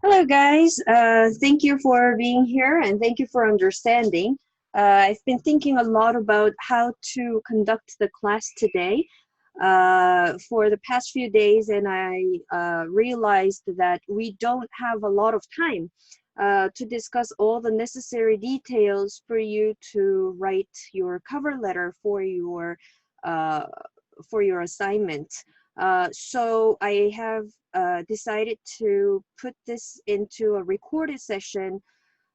Hello, guys. Thank you for being here and thank you for understanding. I've been thinking a lot about how to conduct the class today for the past few days, and I realized that we don't have a lot of time to discuss all the necessary details for you to write your cover letter uh, for your assignment. So I have decided to put this into a recorded session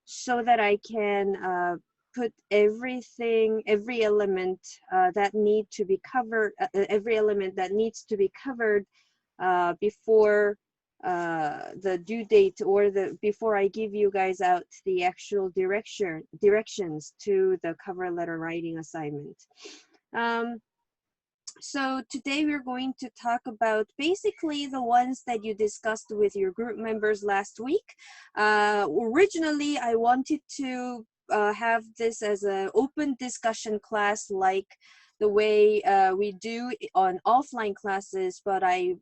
so that I can put every element that need to be covered, every element that needs to be covered before the due date or before I give you guys out the actual directions to the cover letter writing assignment. So today we're going to talk about basically the ones that you discussed with your group members last week. Originally, I wanted to have this as an open discussion class like the way we do on offline classes, but I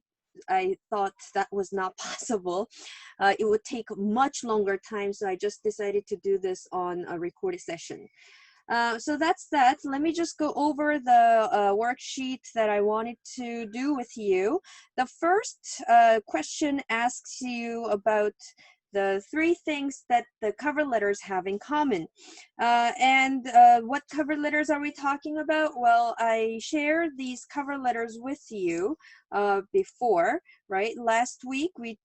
thought that was not possible. It would take much longer time, so I just decided to do this on a recorded session. So that's that. Let me just go over the worksheet that I wanted to do with you. The first question asks you about the three things that the cover letters have in common. What cover letters are we talking about? Well, I shared these cover letters with you before, right? Last week we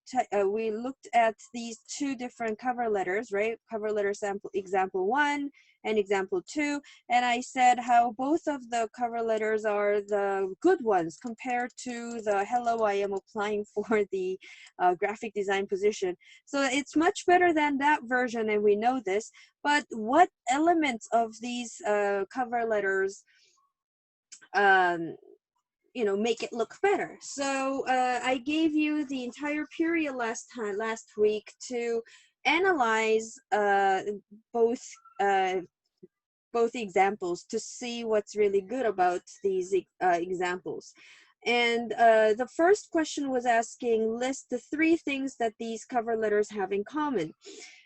looked at these two different cover letters, right? Cover letter sample example 1 and example 2, and I said how both of the cover letters are the good ones compared to the hello, I am applying for the graphic design position. So it's much better than that version, and we know this, but what elements of these cover letters make it look better? So I gave you the entire period last week to analyze both examples to see what's really good about these examples. And the first question was asking, list the three things that these cover letters have in common.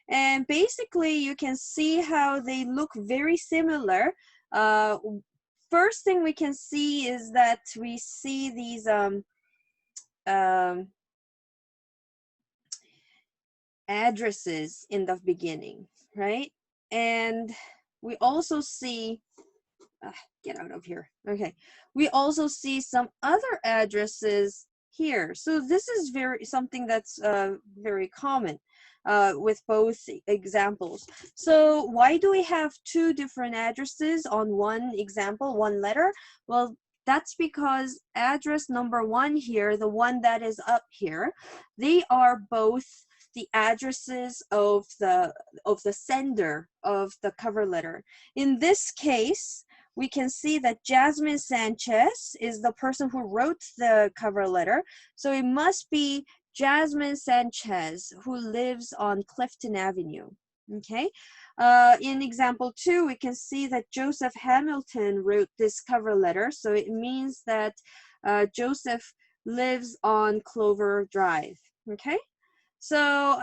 And basically, you can see how they look very similar. First thing we can see is that we see these addresses in the beginning, right? And we also see, get out of here. Okay, we also see some other addresses here. So this is something that's very common with both examples. So why do we have two different addresses on one example, one letter? Well, that's because address number 1 here, the one that is up here, they are both the addresses of the sender of the cover letter. In this case, we can see that Jasmine Sanchez is the person who wrote the cover letter. So it must be Jasmine Sanchez who lives on Clifton Avenue. Okay. In example 2, we can see that Joseph Hamilton wrote this cover letter. So it means that Joseph lives on Clover Drive. Okay. So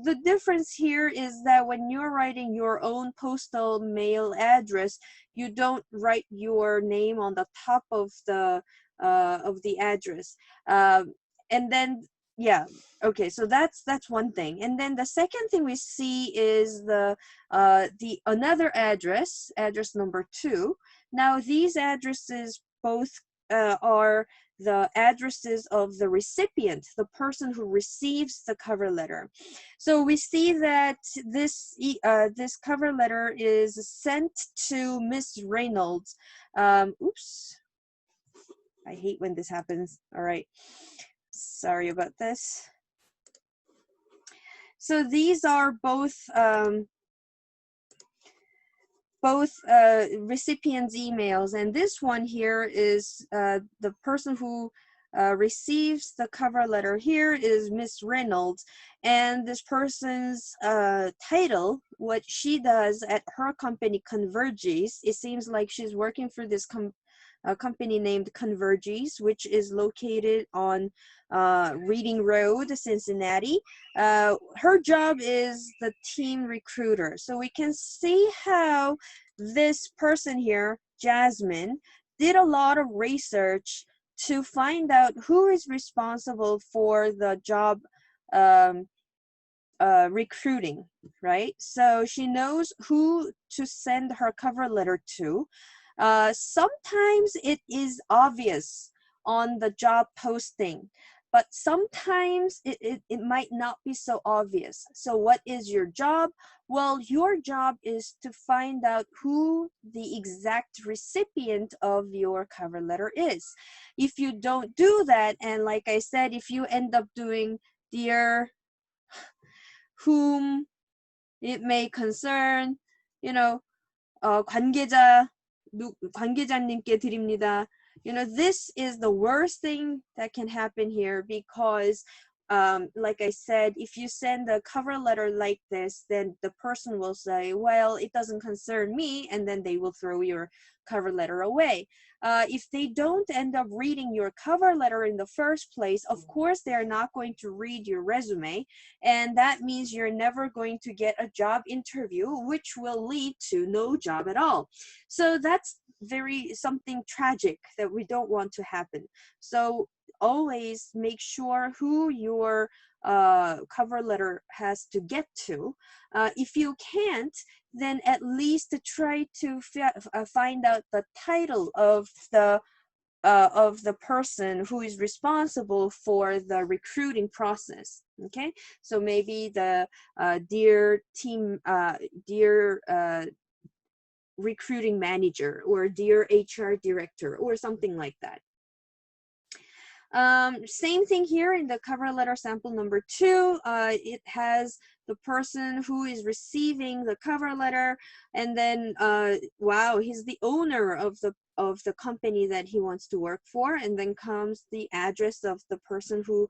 the difference here is that when you're writing your own postal mail address, you don't write your name on the top of the address. And then, yeah, okay, so that's one thing. And then the second thing we see is the another address number 2. Now these addresses both are the addresses of the recipient, the person who receives the cover letter. So we see that this cover letter is sent to Miss Reynolds. Oops, I hate when this happens. All right, sorry about this. So these are both recipients' emails, and this one here is the person who receives the cover letter here is Miss Reynolds, and this person's title, what she does at her company, Converges. It seems like she's working for this a company named Converges, which is located on Reading Road, Cincinnati. Her job is the team recruiter. So we can see how this person here, Jasmine, did a lot of research to find out who is responsible for the job um, recruiting, right? So she knows who to send her cover letter to. Sometimes it is obvious on the job posting, but sometimes it might not be so obvious. So what is your job? Well, your job is to find out who the exact recipient of your cover letter is. If you don't do that, and like I said, if you end up doing dear whom it may concern, you know, 관계자님께 드립니다. You know, this is the worst thing that can happen here because, like I said, if you send a cover letter like this, then the person will say, well, it doesn't concern me, and then they will throw your cover letter away. If they don't end up reading your cover letter in the first place, of course, they're not going to read your resume, and that means you're never going to get a job interview, which will lead to no job at all. So that's something tragic that we don't want to happen. So always make sure who your cover letter has to get to. If you can't, then at least try to find out the title of the person who is responsible for the recruiting process. Okay, so maybe the dear recruiting manager or dear HR director or something like that. Same thing here in the cover letter sample number 2. It has the person who is receiving the cover letter, and then wow, he's the owner of the company that he wants to work for, and then comes the address of the person who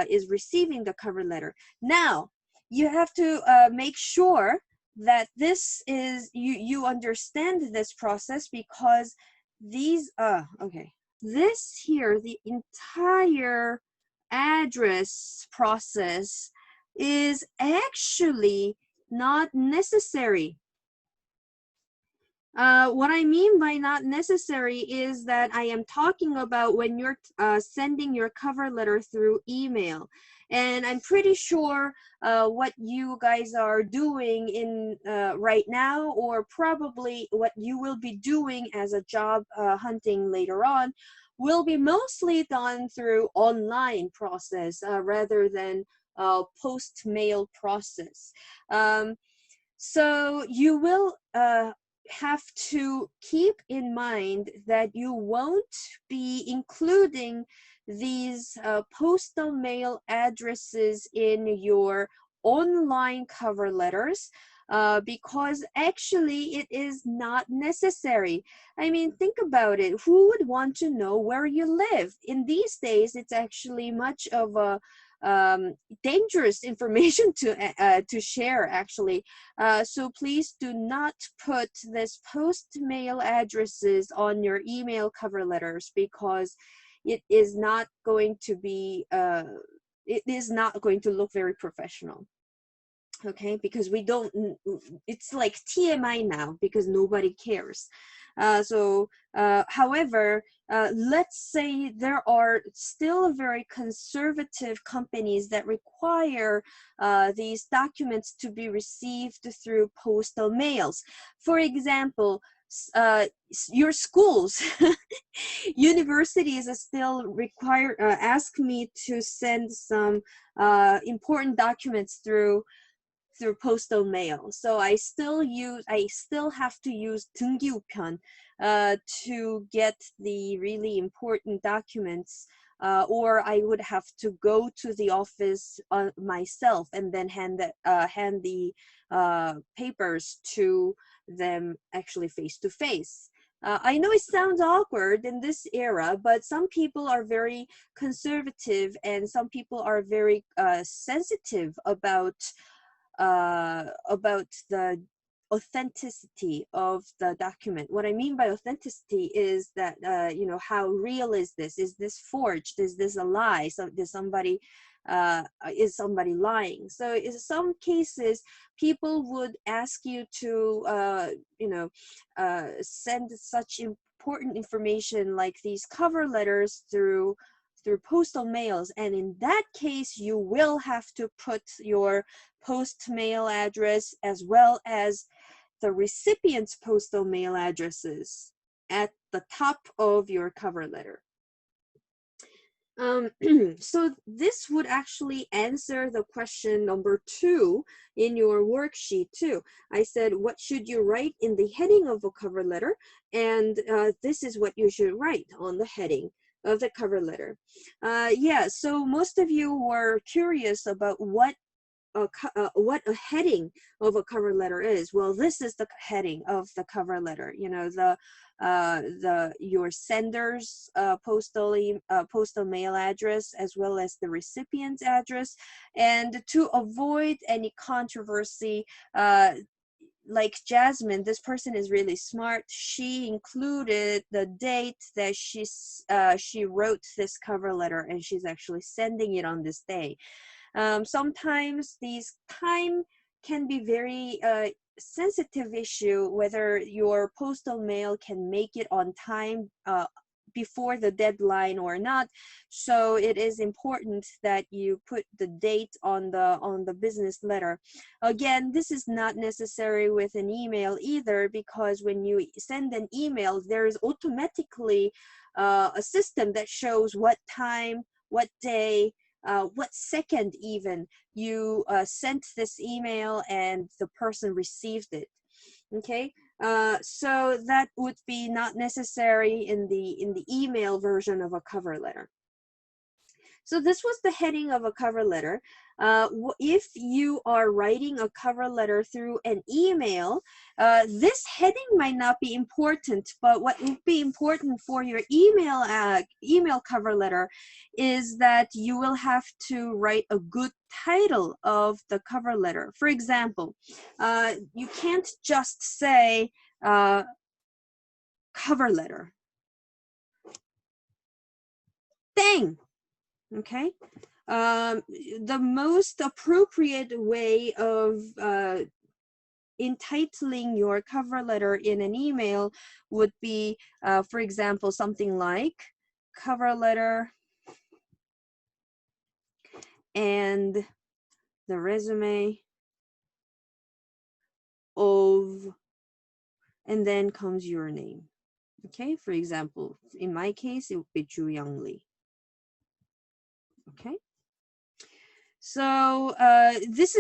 is receiving the cover letter. Now you have to make sure that this is you understand this process, because these okay, this here, the entire address process is actually not necessary. What I mean by not necessary is that I am talking about when you're sending your cover letter through email. And I'm pretty sure what you guys are doing in right now, or probably what you will be doing as a job hunting later on, will be mostly done through online process rather than post mail process. So you will have to keep in mind that you won't be including these postal mail addresses in your online cover letters because actually it is not necessary. I mean, think about it. Who would want to know where you live? In these days, it's actually much of a dangerous information to share, actually. So please do not put this post mail addresses on your email cover letters, because it is not going to be it is not going to look very professional. Okay, because we don't, it's like TMI now because nobody cares. However, let's say there are still very conservative companies that require these documents to be received through postal mails. For example, your schools, universities still require ask me to send some important documents through postal mail. So I still have to use 등기우편 to get the really important documents, or I would have to go to the office myself and then hand the papers to them actually face to face. I know it sounds awkward in this era, but some people are very conservative and some people are very sensitive about the authenticity of the document. What I mean by authenticity is that, you know, how real is this? Is this forged? Is this a lie? So is somebody lying? So in some cases, people would ask you to, you know, send such important information like these cover letters through postal mails, and in that case you will have to put your post mail address as well as the recipient's postal mail addresses at the top of your cover letter. So this would actually answer the question number 2 in your worksheet too. I said, what should you write in the heading of a cover letter? And this is what you should write on the heading of the cover letter. Yeah, so most of you were curious about what a heading of a cover letter is. Well, this is the heading of the cover letter. You know, your sender's postal mail address as well as the recipient's address, and to avoid any controversy. Like Jasmine, this person is really smart. She included the date that she wrote this cover letter, and she's actually sending it on this day. Sometimes these time can be very sensitive issue, whether your postal mail can make it on time before the deadline or not. So it is important that you put the date on the business letter. Again, this is not necessary with an email either, because when you send an email, there is automatically a system that shows what time, what day, what second even you sent this email and the person received it. Okay, so that would be not necessary in the email version of a cover letter. So this was the heading of a cover letter. If you are writing a cover letter through an email, this heading might not be important, but what would be important for your email cover letter is that you will have to write a good title of the cover letter. For example, you can't just say cover letter. Bang! Okay, the most appropriate way of entitling your cover letter in an email would be, for example, something like cover letter and the resume of, and then comes your name. Okay, for example, in my case, it would be Ju Young Lee. Okay, so this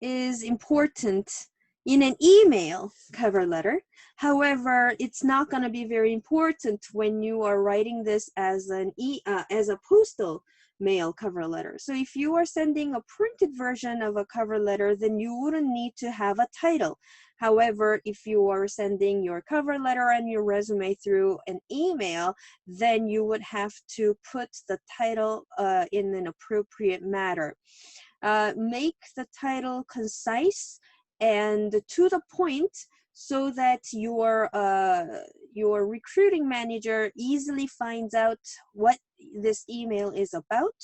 is important in an email cover letter. However, it's not going to be very important when you are writing this as a postal mail cover letter. So if you are sending a printed version of a cover letter, then you wouldn't need to have a title. However, if you are sending your cover letter and your resume through an email, then you would have to put the title in an appropriate manner. Make the title concise and to the point, so that your recruiting manager easily finds out what this email is about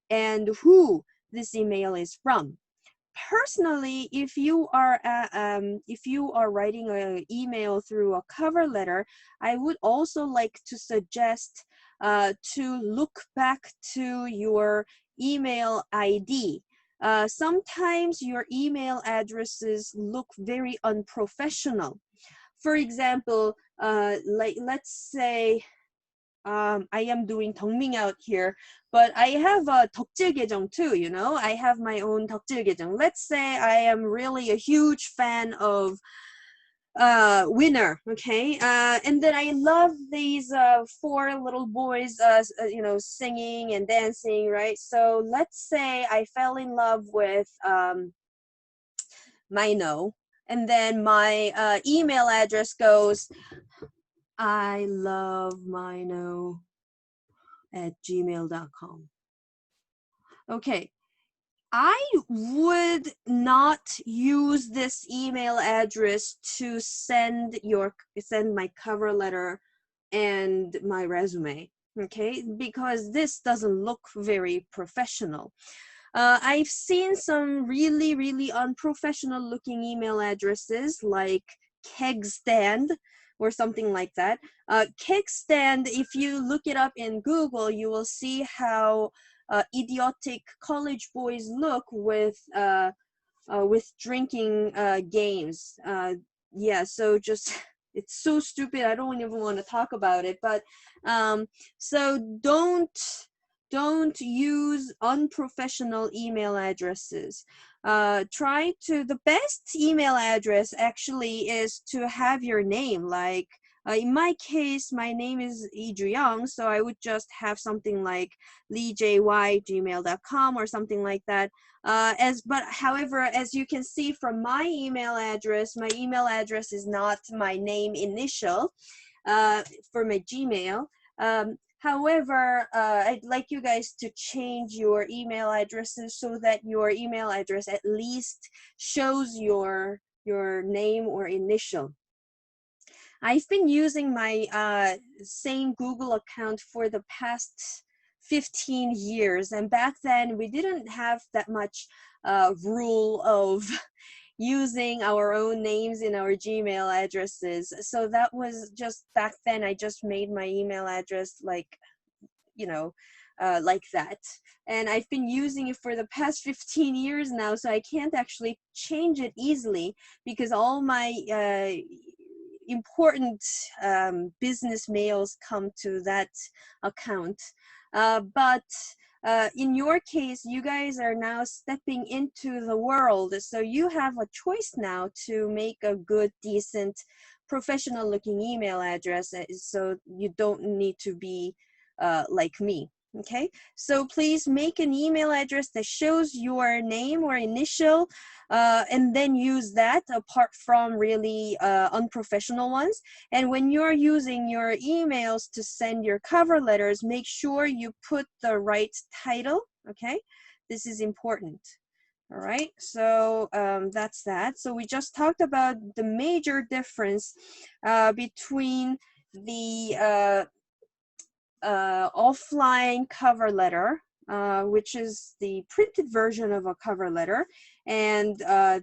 and who this email is from. Personally, if you are writing an email through a cover letter, I would also like to suggest to look back to your email ID. Sometimes your email addresses look very unprofessional. For example, like let's say I am doing 덕밍 out here, but I have a 덕질 계정 too, you know. I have my own 덕질 계정. Let's say I am really a huge fan of Winner, okay, and then I love these 4 little boys, you know, singing and dancing, right? So let's say I fell in love with Mino, and then my email address goes I love Mino at gmail.com. Okay, I would not use this email address to send my cover letter and my resume, okay? Because this doesn't look very professional. I've seen some really, really unprofessional looking email addresses like keg stand or something like that. Keg stand, if you look it up in Google, you will see how idiotic college boys look with drinking games. Yeah, so just it's so stupid. I don't even want to talk about it. But so don't use unprofessional email addresses. The best email address actually is to have your name. Like in my case, my name is SW영, so I would just have something like leejy@gmail.com or something like that. However, as you can see from my email address is not my name initial for my Gmail. However, I'd like you guys to change your email addresses so that your email address at least shows your name or initial. I've been using my same Google account for the past 15 years, and back then we didn't have that much rule of using our own names in our Gmail addresses. So that was just back then. I just made my email address like, you know, like that. And I've been using it for the past 15 years now, so I can't actually change it easily because all my important business mails come to that account. But in your case, you guys are now stepping into the world, so you have a choice now to make a good, decent, professional looking email address, so you don't need to be like me. Okay, so please make an email address that shows your name or initial, and then use that apart from really unprofessional ones. And when you're using your emails to send your cover letters, make sure you put the right title, okay? This is important. All right, so that's that. So we just talked about the major difference between the offline cover letter, which is the printed version of a cover letter, and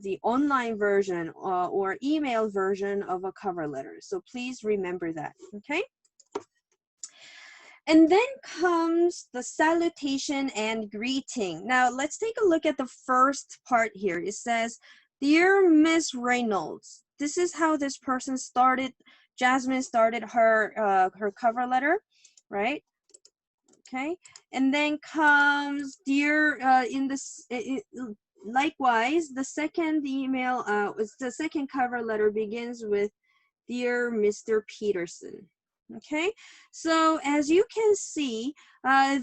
the online version or email version of a cover letter. So please remember that, okay? And then comes the salutation and greeting. Now let's take a look at the first part here. It says, "Dear Miss Reynolds." This is how this person started. Jasmine started her cover letter, right? Okay, and then comes dear likewise the second email the second cover letter begins with "Dear Mr. Peterson." Okay, so as you can see,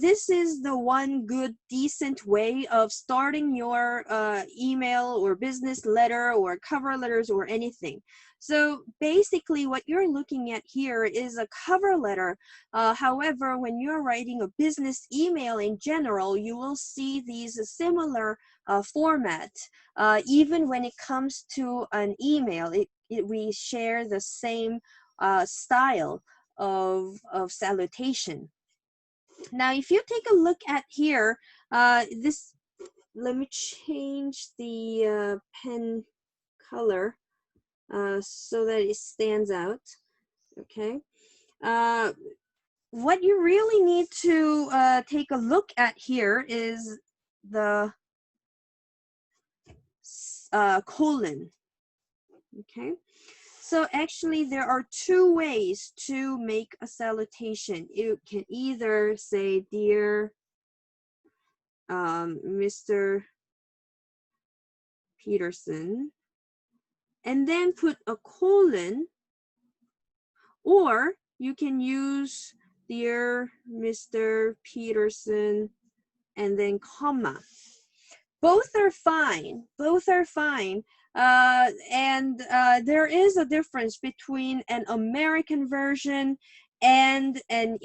this is the one good decent way of starting your email or business letter or cover letters or anything. So basically what you're looking at here is a cover letter. However, when you're writing a business email in general, you will see these similar format. Even when it comes to an email, we share the same style of salutation. Now, if you take a look at here, let me change the pen color so that it stands out. Okay. What you really need to take a look at here is the colon. Okay. So actually there are two ways to make a salutation. You can either say, "Dear Mr. Peterson," and then put a colon, or you can use "Dear Mr. Peterson," and then comma. Both are fine. Both are fine. And there is a difference between an American version and an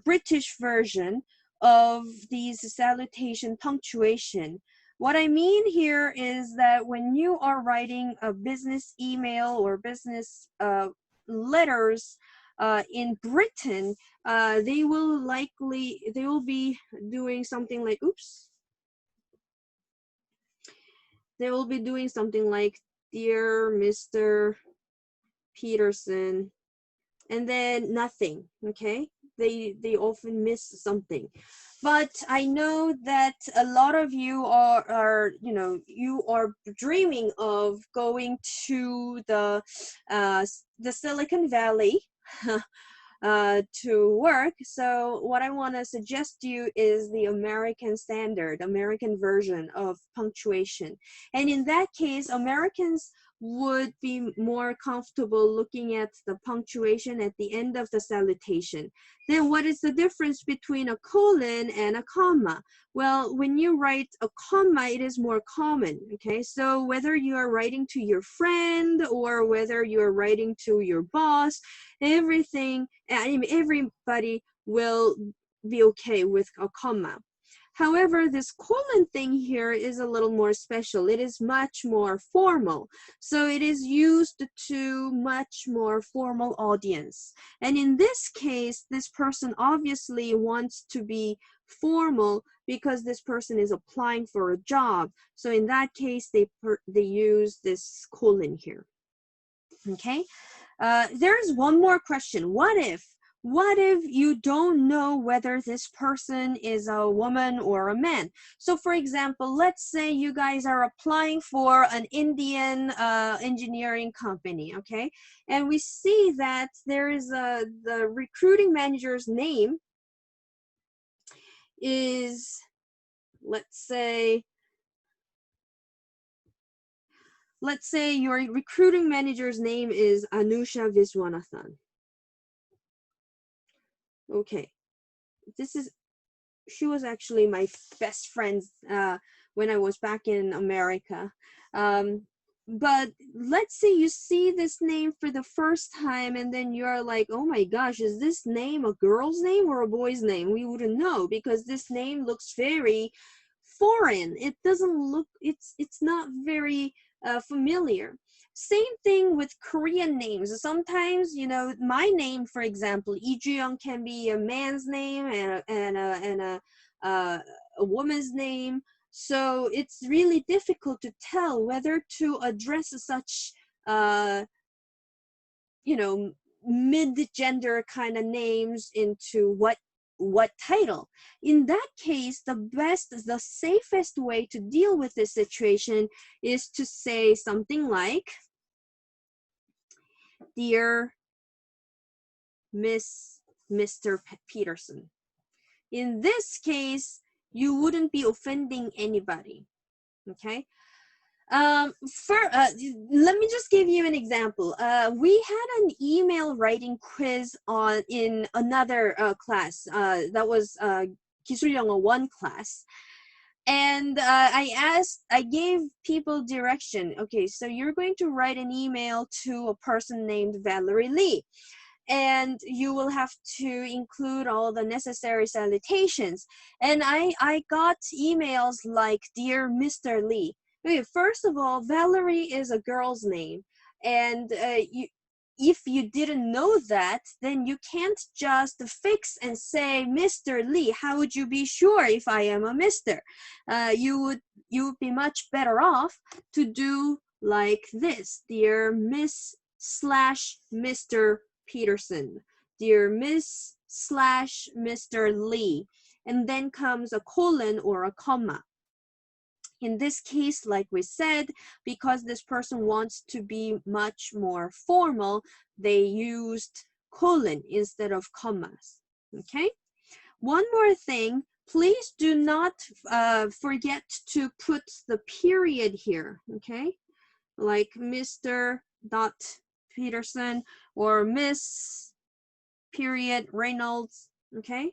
British version of these salutation punctuation. What I mean here is that when you are writing a business email or business letters in Britain, they will be doing something like, oops, they will be doing something like, Dear Mr. Peterson, and then nothing, okay? They often miss something. But I know that a lot of you are you know, you are dreaming of going to the Silicon Valley to work. So what I want to suggest to you is the American standard, American version of punctuation. And in that case, Americans would be more comfortable looking at the punctuation at the end of the salutation. Then what is the difference between a colon and a comma? Well, when you write a comma, it is more common, okay? So whether you are writing to your friend or whether you're writing to your boss, everybody will be okay with a comma. However, this colon thing here is a little more special. It is much more formal. So it is used to much more formal audience. And in this case, this person obviously wants to be formal because this person is applying for a job. So in that case, they use this colon here. Okay. There's one more question. What if you don't know whether this person is a woman or a man? So for example, let's say you guys are applying for an Indian engineering company, okay? And we see that there is the recruiting manager's name is, let's say your recruiting manager's name is Anusha Viswanathan. Okay, she was actually my best friend when I was back in America. But let's say you see this name for the first time and then you're like, oh my gosh, is this name a girl's name or a boy's name? We wouldn't know because this name looks very foreign. It doesn't look, it's not very familiar. Same thing with Korean names. Sometimes, you know, my name, for example, Lee Ju-young, can be a man's name and a woman's name. So it's really difficult to tell whether to address such, you know, mid-gender kind of names into what title. In that case, the safest way to deal with this situation is to say something like, Dear Mr. Peterson. In this case, you wouldn't be offending anybody, okay? Let me just give you an example. We had an email writing quiz in another class. That was SW영어 1 class. And I gave people direction. Okay, so you're going to write an email to a person named Valerie Lee. And you will have to include all the necessary salutations. And I got emails like, Dear Mr. Lee. Okay, first of all, Valerie is a girl's name. And if you didn't know that, then you can't just fix and say Mr. Lee. How would you be sure if I am a Mr.? You would be much better off to do like this. Dear Miss/Mr. Peterson. Dear Miss/Mr. Lee. And then comes a colon or a comma. In this case, like we said, because this person wants to be much more formal, they used colon instead of commas, okay? One more thing, please do not forget to put the period here, okay? Like Mr. Peterson or Miss period Reynolds, okay?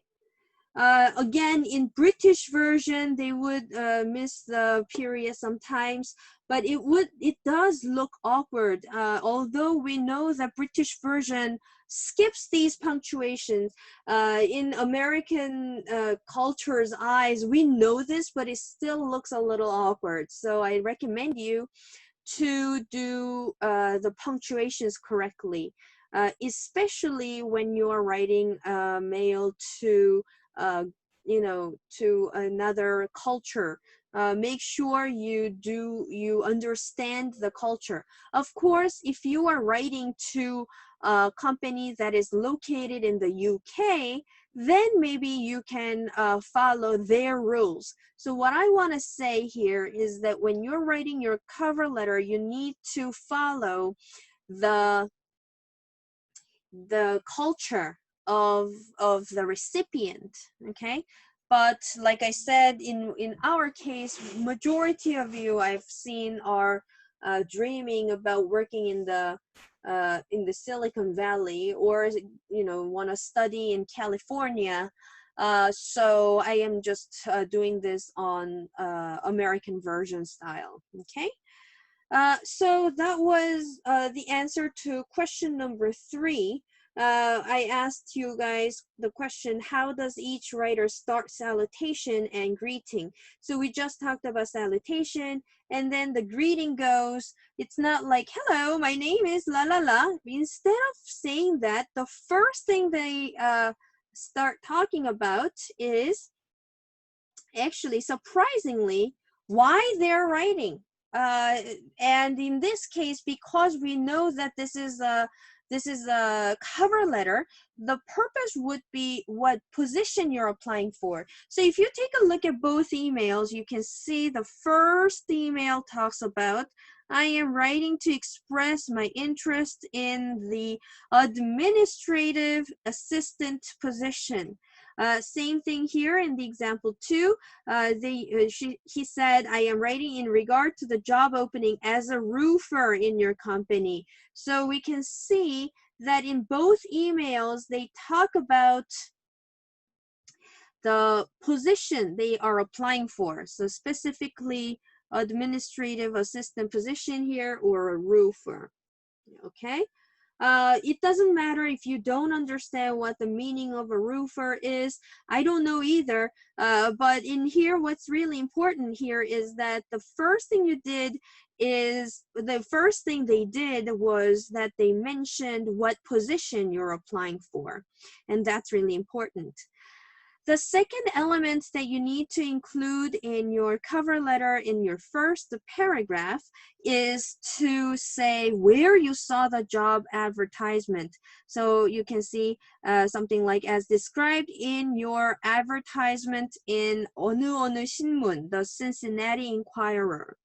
Again, in British version, they would miss the period sometimes, but it does look awkward. Although we know that British version skips these punctuations. In American culture's eyes, we know this, but it still looks a little awkward. So I recommend you to do the punctuations correctly, especially when you are writing mail to, to another culture. Make sure you understand the culture. Of course, if you are writing to a company that is located in the UK, then maybe you can follow their rules. So what I want to say here is that when you're writing your cover letter, you need to follow the culture of the recipient, okay? But like I said, in our case, majority of you I've seen are dreaming about working in the Silicon Valley, or want to study in California. So I am just doing this on American version style, okay? So that was the answer to question number 3. I asked you guys the question, how does each writer start salutation and greeting? So we just talked about salutation, and then the greeting goes, it's not like, hello, my name is la la la. Instead of saying that, the first thing they start talking about is actually, surprisingly, why they're writing. And in this case, because we know that this is a cover letter, the purpose would be what position you're applying for. So if you take a look at both emails, you can see the first email talks about, I am writing to express my interest in the administrative assistant position. Same thing here in the example 2. He said, I am writing in regard to the job opening as a roofer in your company. So we can see that in both emails, they talk about the position they are applying for. So specifically, administrative assistant position here, or a roofer, okay? It doesn't matter if you don't understand what the meaning of a roofer is. I don't know either. But in here, what's really important here is that the first thing they did was that they mentioned what position you're applying for. And that's really important. The second element that you need to include in your cover letter in your first paragraph is to say where you saw the job advertisement. So you can see something like, as described in your advertisement in 어느 신문, the Cincinnati Enquirer.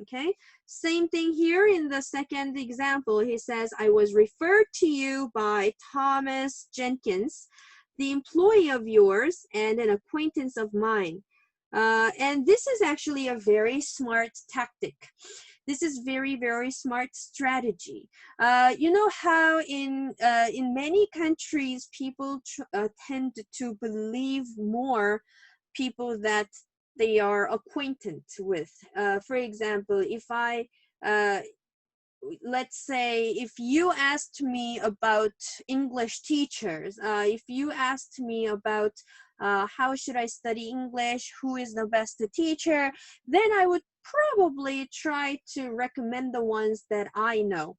Okay, same thing here in the second example. He says, I was referred to you by Thomas Jenkins, the employee of yours and an acquaintance of mine. And this is actually a very smart tactic. This is very, very smart strategy. You know how in many countries, people tend to believe more people that they are acquainted with. For example, if let's say if you asked me about English teachers, if you asked me about how should I study English, who is the best teacher, then I would probably try to recommend the ones that I know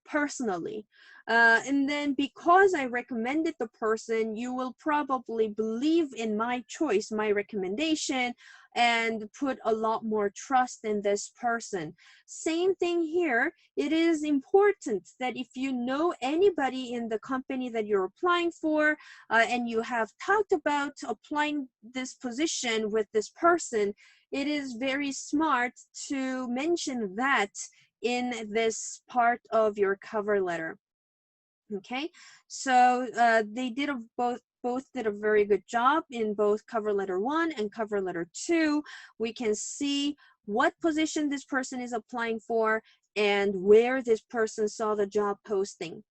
personally. And then because I recommended the person, you will probably believe in my choice, my recommendation, and put a lot more trust in this person. Same thing here. It is important that if you know anybody in the company that you're applying for, and you have talked about applying this position with this person, it is very smart to mention that in this part of your cover letter. Okay, so they did both did a very good job in both cover letter 1 and cover letter 2. We can see what position this person is applying for and where this person saw the job posting.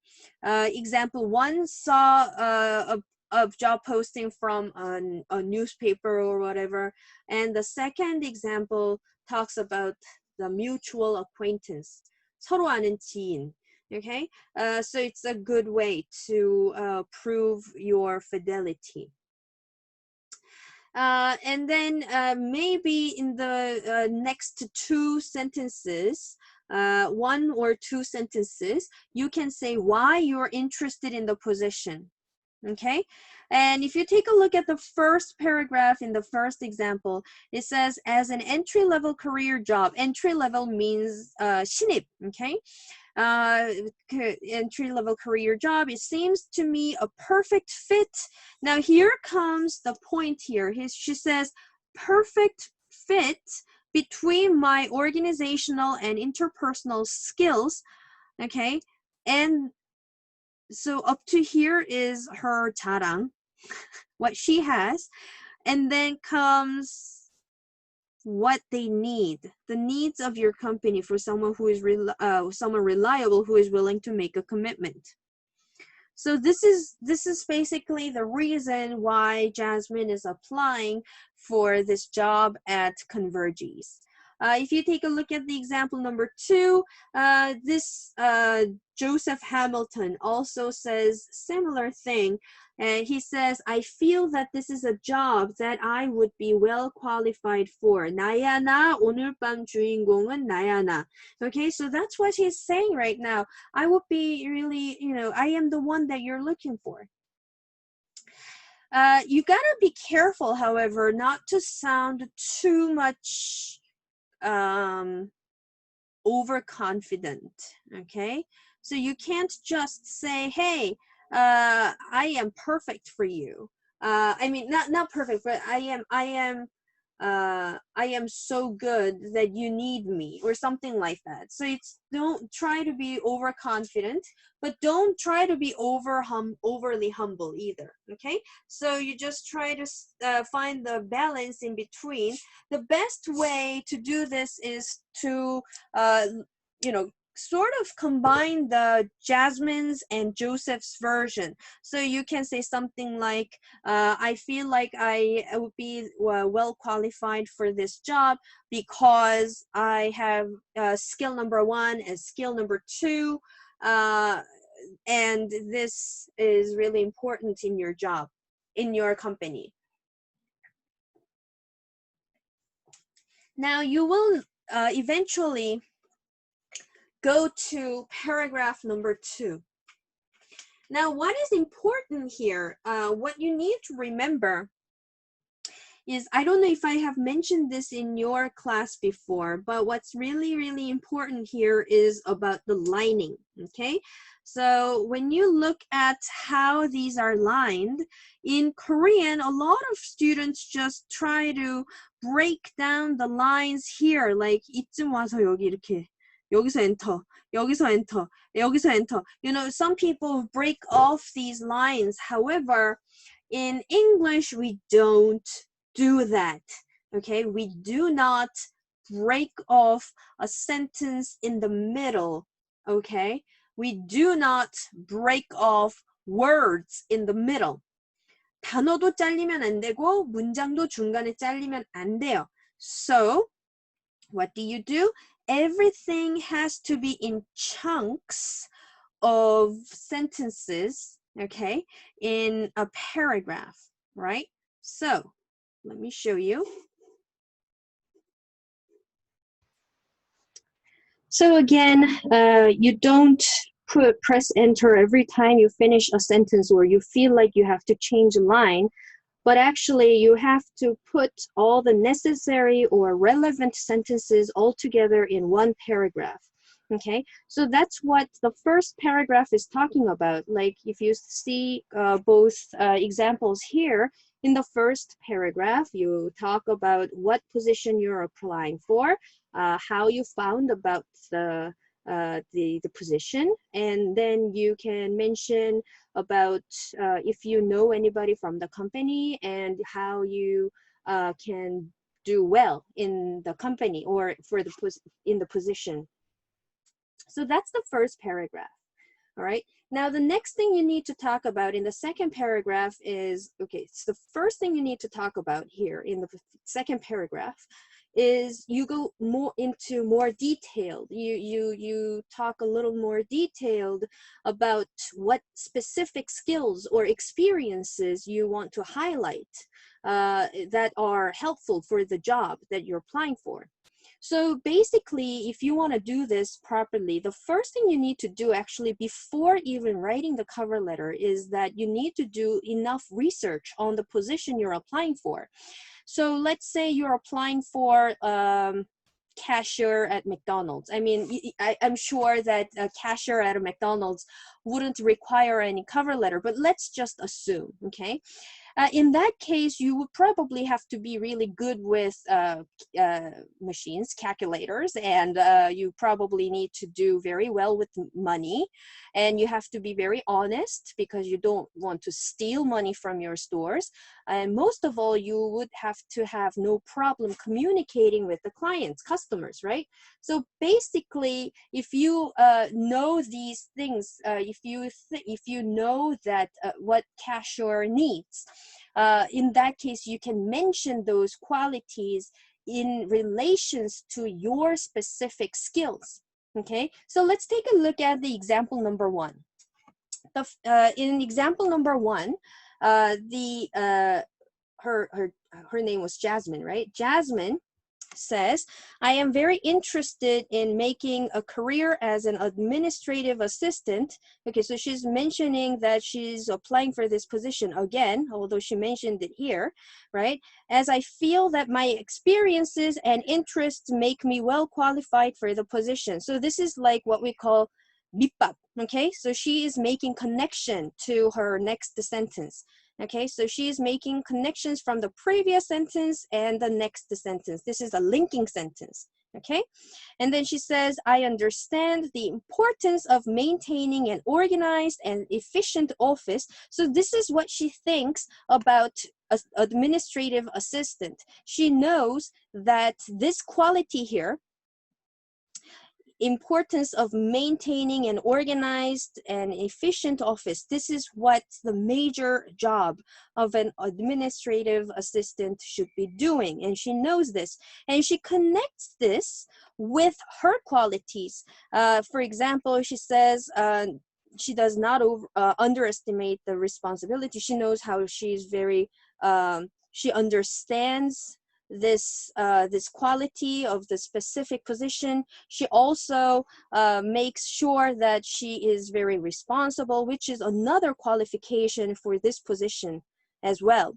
Example 1 saw a job posting from a newspaper or whatever, and the second example talks about the mutual acquaintance. 서로 아는 지인. Okay, so it's a good way to prove your fidelity. And then maybe in the next two sentences, one or two sentences, you can say why you're interested in the position. Okay, and if you take a look at the first paragraph in the first example, it says as an entry-level career job. Entry-level means 신입. Okay, entry-level career job. It seems to me a perfect fit. Now here comes the point here. She says perfect fit between my organizational and interpersonal skills. Okay, and so up to here is her 자랑, what she has, and then comes what they need, the needs of your company for someone who is someone reliable who is willing to make a commitment. So this is basically the reason why Jasmine is applying for this job at Convergys. If you take a look at the example number 2, this Joseph Hamilton also says similar thing. And he says, I feel that this is a job that I would be well qualified for. 나야 나, 오늘 밤 주인공은 나야 나. Okay, so that's what he's saying right now. I would be really, I am the one that you're looking for. You gotta be careful, however, not to sound too much overconfident. Okay, so you can't just say, hey, I am perfect for you. I mean, not perfect, but I am so good that you need me, or something like that. So don't try to be overconfident, but don't try to be overly humble either. Okay, so you just try to find the balance in between. The best way to do this is to sort of combine the Jasmine's and Joseph's version. So you can say something like, I feel like I would be well qualified for this job because I have skill number 1 and skill number 2, and this is really important in your job, in your company. Now you will eventually go to paragraph number 2. Now, what is important here, what you need to remember is, I don't know if I have mentioned this in your class before, but what's really, really important here is about the lining, okay? So when you look at how these are lined, in Korean, a lot of students just try to break down the lines here, like 이쯤 와서 여기 이렇게, 여기서 enter, 여기서 enter, 여기서 enter. Some people break off these lines. However, in English, we don't do that. Okay, we do not break off a sentence in the middle. Okay, we do not break off words in the middle. 단어도 잘리면 안 되고 문장도 중간에 잘리면 안 돼요. So what do? Everything has to be in chunks of sentences, okay, in a paragraph, right? So let me show you. So again, you don't press enter every time you finish a sentence or you feel like you have to change a line, but actually you have to put all the necessary or relevant sentences all together in one paragraph. Okay, so that's what the first paragraph is talking about. Like if you see both examples here, in the first paragraph, you talk about what position you're applying for, how you found about the position, and then you can mention about if you know anybody from the company and how you can do well in the company or for in the position. So that's the first paragraph. All right. Now, the next thing you need to talk about in the second paragraph is, okay, so the first thing you need to talk about here in the second paragraph is you go more into more detailed. You talk a little more detailed about what specific skills or experiences you want to highlight that are helpful for the job that you're applying for. So basically, if you want to do this properly, the first thing you need to do actually before even writing the cover letter is that you need to do enough research on the position you're applying for. So let's say you're applying for cashier at McDonald's. I mean, I'm sure that a cashier at a McDonald's wouldn't require any cover letter, but let's just assume, okay? In that case, you would probably have to be really good with machines, calculators, and you probably need to do very well with money. And you have to be very honest because you don't want to steal money from your stores. And most of all, you would have to have no problem communicating with the clients, customers, right? So basically, if you know these things, if you know that what cashier needs, in that case, you can mention those qualities in relations to your specific skills. Okay, so let's take a look at the example number one. In example number one, her name was Jasmine, right? Jasmine says, I am very interested in making a career as an administrative assistant. Okay, so she's mentioning that she's applying for this position again, although she mentioned it here, right? As I feel that my experiences and interests make me well qualified for the position. So this is like what we call 밑밥, okay? So she is making connection to her next sentence. Okay, so she's making connections from the previous sentence and the next sentence. This is a linking sentence, okay? And then she says, I understand the importance of maintaining an organized and efficient office. So this is what she thinks about an administrative assistant. She knows that this quality here, importance of maintaining an organized and efficient office. This is what the major job of an administrative assistant should be doing. And she knows this. And she connects this with her qualities. For example, she says, she does not underestimate the responsibility. She knows how she's very, she understands this quality of the specific position. She also makes sure that she is very responsible, which is another qualification for this position as well.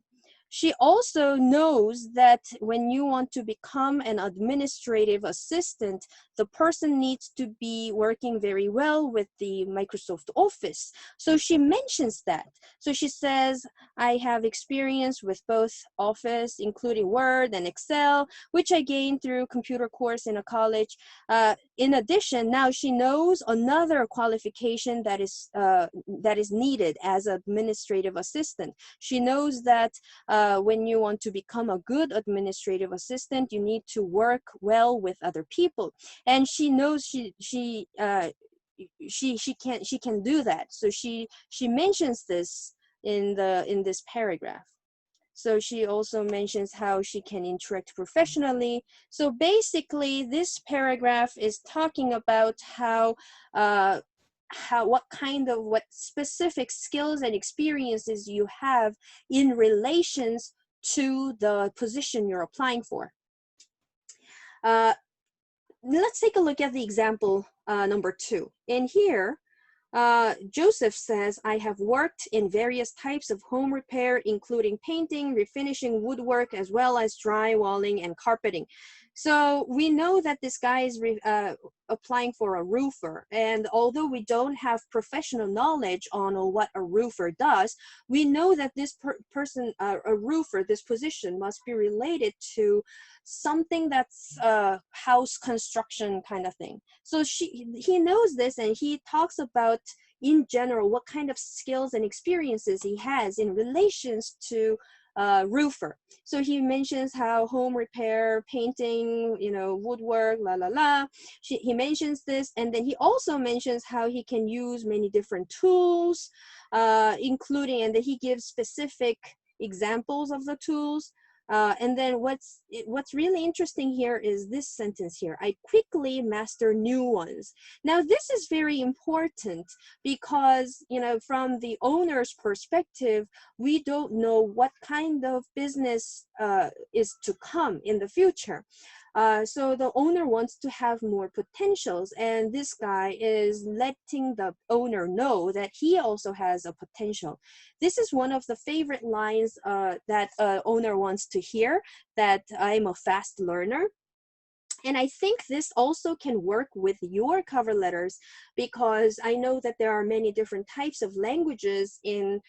She also knows that when you want to become an administrative assistant, the person needs to be working very well with the Microsoft Office. So she mentions that. So she says, I have experience with both Office, including Word and Excel, which I gained through computer course in a college. In addition, now she knows another qualification that is needed as an administrative assistant. She knows that when you want to become a good administrative assistant, you need to work well with other people, and she knows she can do that. So she mentions this in this paragraph. So she also mentions how she can interact professionally. So basically, this paragraph is talking about what specific skills and experiences you have in relations to the position you're applying for. Let's take a look at the example number 2. In here, Joseph says, I have worked in various types of home repair, including painting, refinishing, woodwork, as well as drywalling and carpeting. So we know that this guy is applying for a roofer. And although we don't have professional knowledge on what a roofer does, we know that this person, a roofer, this position must be related to something that's house construction kind of thing. So he knows this, and he talks about, in general, what kind of skills and experiences he has in relations to roofer. So he mentions how home repair, painting, woodwork, he mentions this, and then he also mentions how he can use many different tools, including, and then he gives specific examples of the tools. And then what's really interesting here is this sentence here. I quickly master new ones. Now this is very important because, you know, from the owner's perspective, we don't know what kind of business is to come in the future. So the owner wants to have more potentials, and this guy is letting the owner know that he also has a potential. This is one of the favorite lines that owner wants to hear, that I'm a fast learner. And I think this also can work with your cover letters, because I know that there are many different types of languages in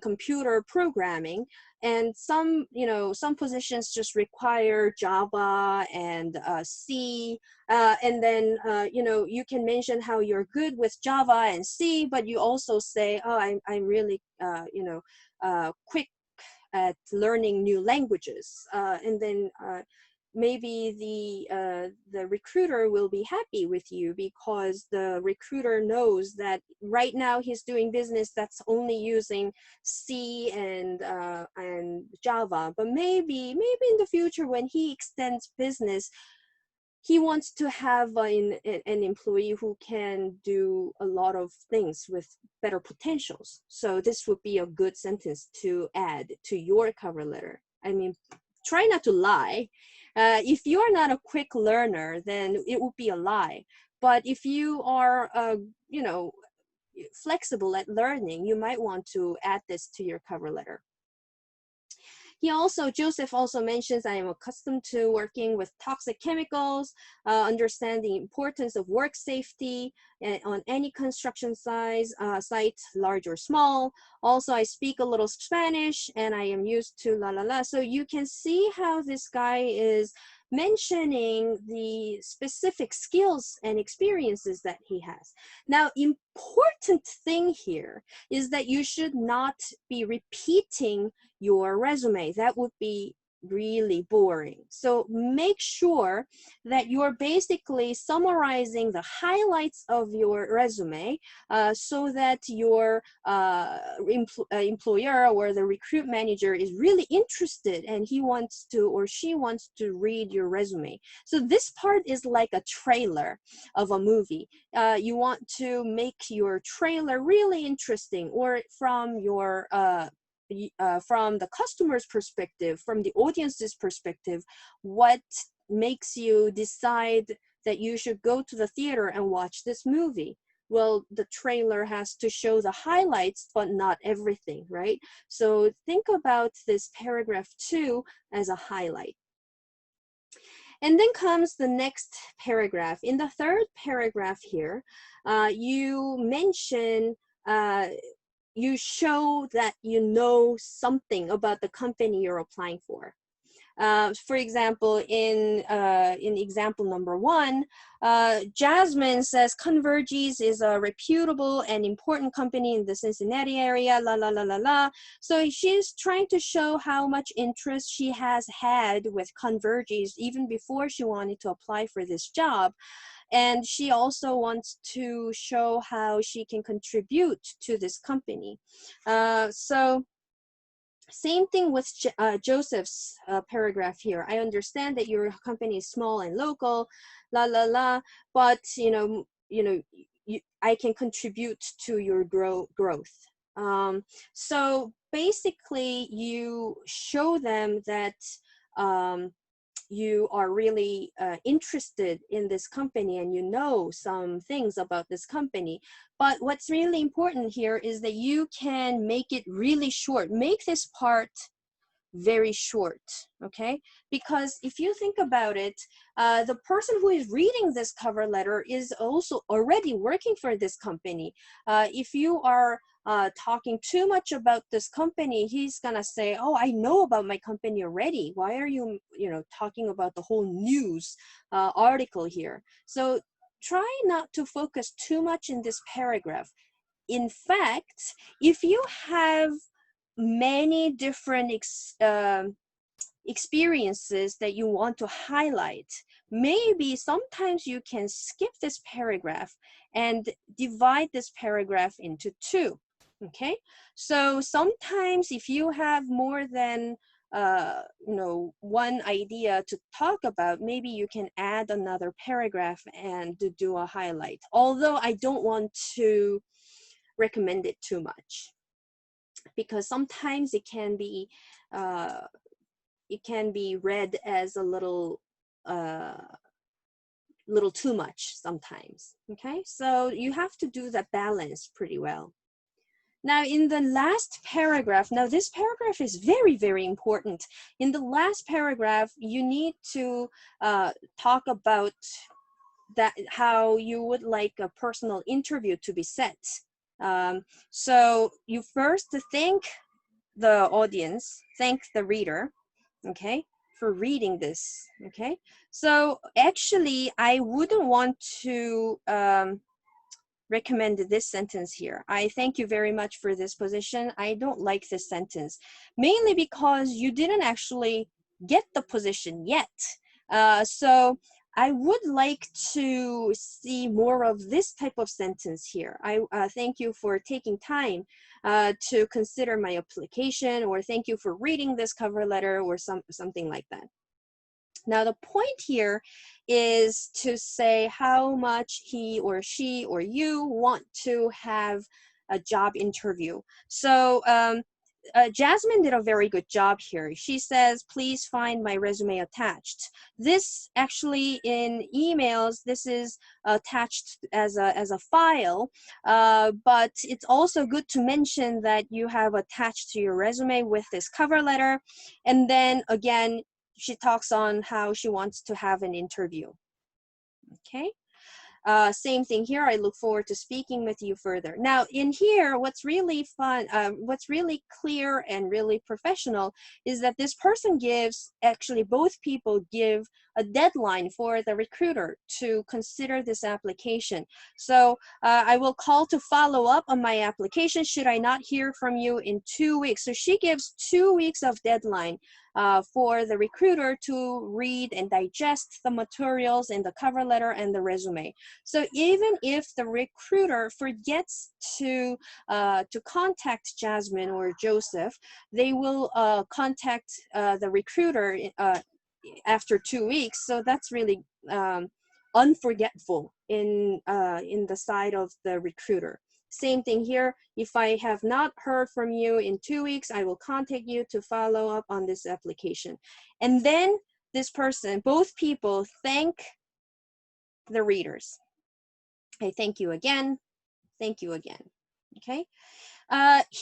computer programming, and some, you know, some positions just require Java and C, and then you know, you can mention how you're good with Java and C, but you also say, oh, I'm really you know, quick at learning new languages, and then maybe the recruiter will be happy with you, because the recruiter knows that right now he's doing business that's only using C and Java, but maybe in the future when he extends business, he wants to have an employee who can do a lot of things with better potentials. So this would be a good sentence to add to your cover letter. I mean, try not to lie. If you are not a quick learner, then it would be a lie. But if you are, you know, flexible at learning, you might want to add this to your cover letter. Joseph also mentions, I am accustomed to working with toxic chemicals, understand the importance of work safety on any construction site, large or small. Also, I speak a little Spanish and I am used to la la la. So you can see how this guy is mentioning the specific skills and experiences that he has. Now, important thing here is that you should not be repeating your resume. That would be really boring. So make sure that you're basically summarizing the highlights of your resume, so that your employer or the recruit manager is really interested and he wants to, or she wants to, read your resume. So this part is like a trailer of a movie. You want to make your trailer really interesting, or from your from the customer's perspective, from the audience's perspective, what makes you decide that you should go to the theater and watch this movie? Well, the trailer has to show the highlights, but not everything, right? So think about this paragraph 2 as a highlight. And then comes the next paragraph. In the third paragraph here, you mention you show that you know something about the company you're applying for. For example, in example number 1, Jasmine says Convergys is a reputable and important company in the Cincinnati area, la la la la la. So she's trying to show how much interest she has had with Convergys even before she wanted to apply for this job. And she also wants to show how she can contribute to this company. So same thing with Joseph's paragraph here. I understand that your company is small and local, la la la, but I can contribute to your growth. So basically, you show them that you are really interested in this company and you know some things about this company. But what's really important here is that you can make it really short. Make this part very short, okay? Because if you think about it, the person who is reading this cover letter is also already working for this company. If you are talking too much about this company, he's gonna say, oh, I know about my company already. Why are you, talking about the whole news article here? So try not to focus too much in this paragraph. In fact, if you have many different experiences that you want to highlight, maybe sometimes you can skip this paragraph and divide this paragraph into 2. Okay, so sometimes if you have more than you know, one idea to talk about, maybe you can add another paragraph and to do a highlight. Although I don't want to recommend it too much, because sometimes it can be read as a little too much sometimes. Okay, so you have to do the balance pretty well. Now in the last paragraph, now this paragraph is very, very important. In the last paragraph, you need to talk about that, how you would like a personal interview to be set. So you first thank the audience, thank the reader, okay, for reading this, okay? So actually, I wouldn't want to recommend this sentence here. I thank you very much for this position. I don't like this sentence, mainly because you didn't actually get the position yet. So I would like to see more of this type of sentence here. I thank you for taking time to consider my application, or thank you for reading this cover letter, or something like that. Now the point here is to say how much he or she or you want to have a job interview. So Jasmine did a very good job here. She says, please find my resume attached. This actually in emails, this is attached as a file, but it's also good to mention that you have attached to your resume with this cover letter. And then again, she talks on how she wants to have an interview. Okay. Same thing here. I look forward to speaking with you further. Now in here, what's really fun, what's really clear and really professional is that this person gives, actually both people give a deadline for the recruiter to consider this application. So I will call to follow up on my application should I not hear from you in 2 weeks. So she gives 2 weeks of deadline for the recruiter to read and digest the materials in the cover letter and the resume. So even if the recruiter forgets to contact Jasmine or Joseph, they will contact the recruiter after 2 weeks. So that's really unforgetful in the side of the recruiter. Same thing here. If I have not heard from you in 2 weeks, I will contact you to follow up on this application. And then this person, both people, thank the readers. I thank you again. Thank you again. Okay.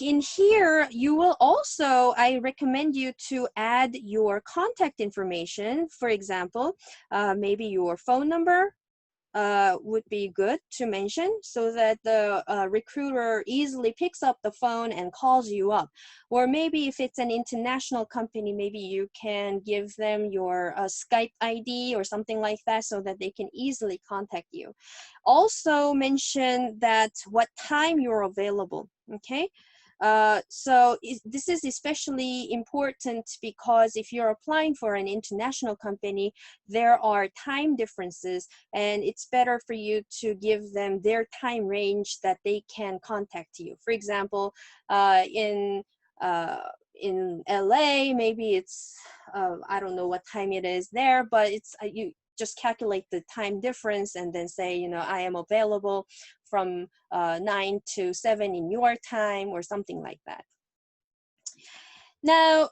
In here, you will also, I recommend you to add your contact information. For example, maybe your phone number, would be good to mention, so that the recruiter easily picks up the phone and calls you up. Or maybe if it's an international company, maybe you can give them your Skype ID or something like that, so that they can easily contact you. Also mention that what time you're available, okay? So this is especially important because if you're applying for an international company, there are time differences, and it's better for you to give them their time range that they can contact you. For example, in LA, maybe it's, I don't know what time it is there, but it's, you just calculate the time difference and then say, you know, I am available from 9 to 7 in your time, or something like that. Now,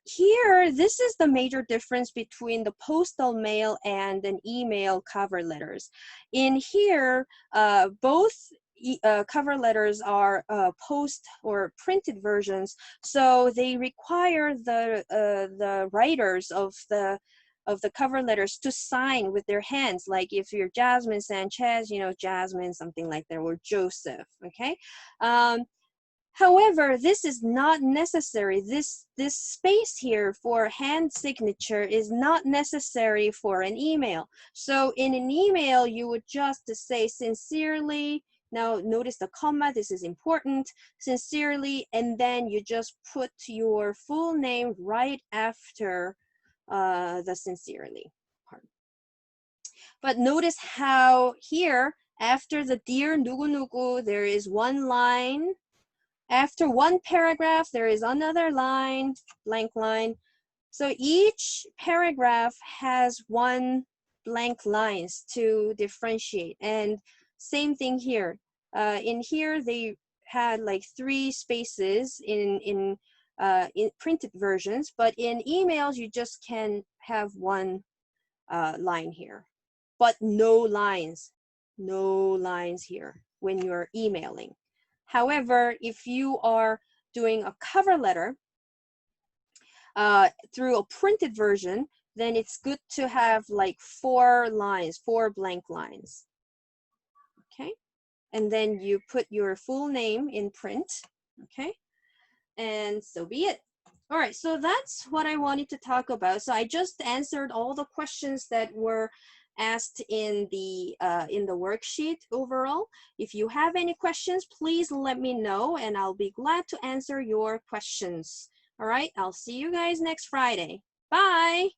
here, this is the major difference between the postal mail and an email cover letters. In here, both cover letters are post or printed versions, so they require the writers of the cover letters to sign with their hands. Like if you're Jasmine Sanchez, you know, Jasmine something like that, or Joseph, okay? However, this is not necessary. This space here for hand signature is not necessary for an email. So in an email, you would just say sincerely. Now notice the comma, this is important, sincerely, and then you just put your full name right after the sincerely part. But notice how here, after the dear 누구누구, there is one line. After one paragraph, there is another line, blank line. So each paragraph has one blank lines to differentiate. And same thing here. In here, they had like 3 spaces in printed versions, but in emails, you just can have one line here, but no lines here when you're emailing. However, if you are doing a cover letter through a printed version, then it's good to have like 4 lines, 4 blank lines. Okay, and then you put your full name in print. Okay, and so be it. All right, so that's what I wanted to talk about. So I just answered all the questions that were asked in the worksheet overall. If you have any questions, please let me know and I'll be glad to answer your questions. All right, I'll see you guys next Friday. Bye.